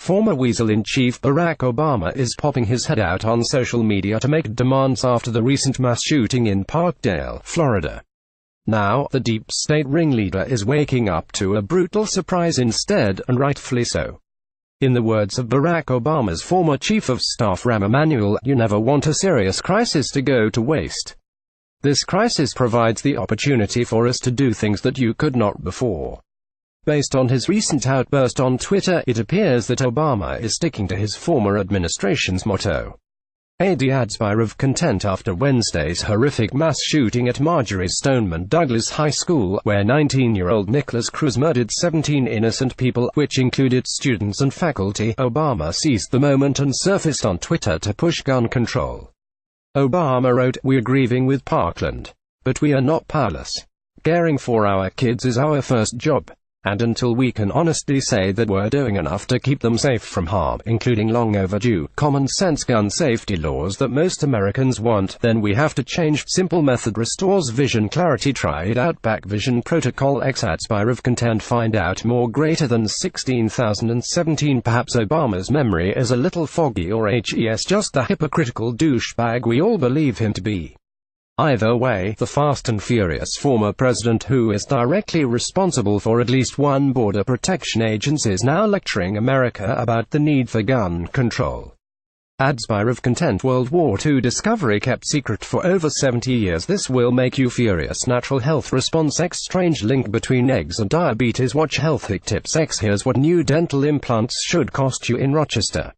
Former Weasel-In-Chief Barack Obama is popping his head out on social media to make demands after the recent mass shooting in Parkdale, Florida. Now, the deep state ringleader is waking up to a brutal surprise instead, and rightfully so. In the words of Barack Obama's former chief of staff Rahm Emanuel, "You never want a serious crisis to go to waste. This crisis provides the opportunity for us to do things that you could not before." Based on his recent outburst on Twitter, it appears that Obama is sticking to his former administration's motto. A diaspire of content after Wednesday's horrific mass shooting at Marjory Stoneman Douglas High School, where 19-year-old Nicholas Cruz murdered 17 innocent people, which included students and faculty. Obama seized the moment and surfaced on Twitter to push gun control. Obama wrote, "We're grieving with Parkland. But we are not powerless. Caring for our kids is our first job. And until we can honestly say that we're doing enough to keep them safe from harm, including long overdue, common-sense gun safety laws that most Americans want, then we have to change. Simple method restores vision clarity. Try it out. Back Vision Protocol X aspire of content. Find out more. Greater than 16,017. Perhaps Obama's memory is a little foggy, or he's just the hypocritical douchebag we all believe him to be. Either way, the fast and furious former president, who is directly responsible for at least one border protection agency, is now lecturing America about the need for gun control. Aspire of content. World War II discovery kept secret for over 70 years. This will make you furious. Natural health response X. Strange link between eggs and diabetes. Watch Health Hick Tips X. Here's what new dental implants should cost you in Rochester.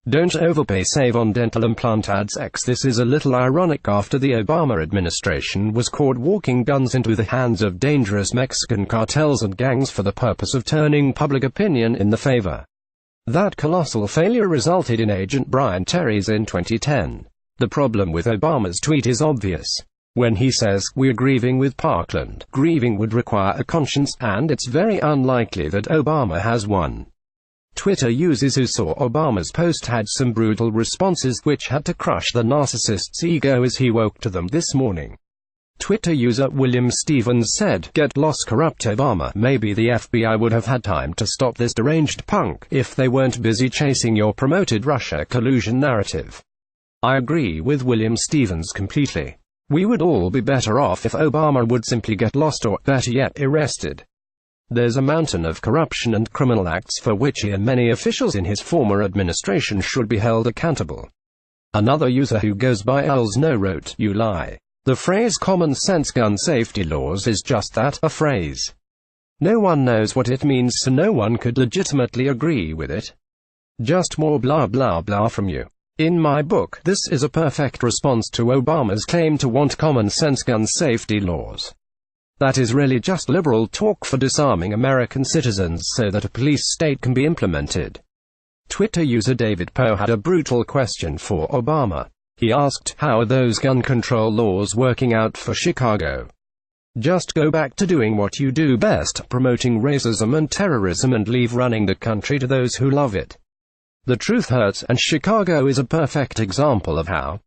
Don't overpay. Save on dental implant ads X. This is a little ironic after the Obama administration was caught walking guns into the hands of dangerous Mexican cartels and gangs for the purpose of turning public opinion in the favor. That colossal failure resulted in Agent Brian Terry's in 2010. The problem with Obama's tweet is obvious. When he says, "We're grieving with Parkland," grieving would require a conscience, and it's very unlikely that Obama has one. Twitter users who saw Obama's post had some brutal responses, which had to crush the narcissist's ego as he woke to them this morning. Twitter user William Stevens said, "Get lost, corrupt Obama. Maybe the FBI would have had time to stop this deranged punk, if they weren't busy chasing your promoted Russia collusion narrative." I agree with William Stevens completely. We would all be better off if Obama would simply get lost, or, better yet, arrested. There's a mountain of corruption and criminal acts for which he and many officials in his former administration should be held accountable. Another user who goes by Elsno wrote, "You lie. The phrase common sense gun safety laws is just that, a phrase. No one knows what it means, so no one could legitimately agree with it. Just more blah blah blah from you." In my book, this is a perfect response to Obama's claim to want common sense gun safety laws. That is really just liberal talk for disarming American citizens so that a police state can be implemented. Twitter user David Poe had a brutal question for Obama. He asked, "How are those gun control laws working out for Chicago? Just go back to doing what you do best, promoting racism and terrorism, and leave running the country to those who love it." The truth hurts, and Chicago is a perfect example of how.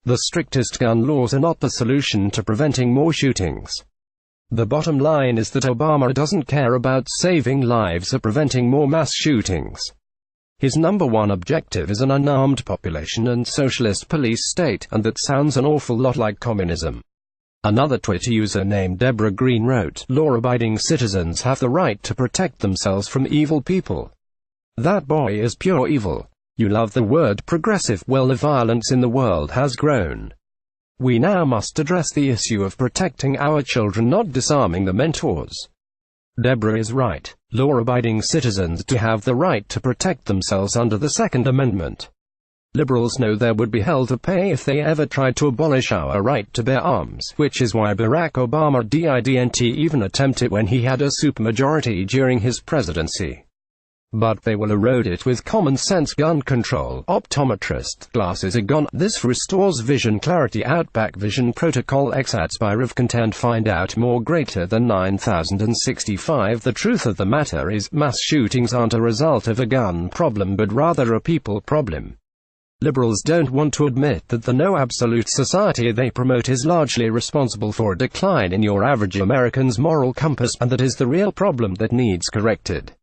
The strictest gun laws are not the solution to preventing more shootings. The bottom line is that Obama doesn't care about saving lives or preventing more mass shootings. His number one objective is an unarmed population and socialist police state, and that sounds an awful lot like communism. Another Twitter user named Deborah Green wrote, "Law-abiding citizens have the right to protect themselves from evil people. That boy is pure evil. You love the word progressive. Well, the violence in the world has grown. We now must address the issue of protecting our children, not disarming the mentors." Deborah is right. Law-abiding citizens do have the right to protect themselves under the Second Amendment. Liberals know they would be hell to pay if they ever tried to abolish our right to bear arms, which is why Barack Obama didn't even attempt it when he had a supermajority during his presidency. But they will erode it with common sense gun control. Optometrist glasses are gone. This restores vision clarity. Outback Vision Protocol X aspire of content. Find out more. Greater than 9,065. The truth of the matter is, mass shootings aren't a result of a gun problem but rather a people problem. Liberals don't want to admit that the no-absolute society they promote is largely responsible for a decline in your average American's moral compass, and that is the real problem that needs corrected.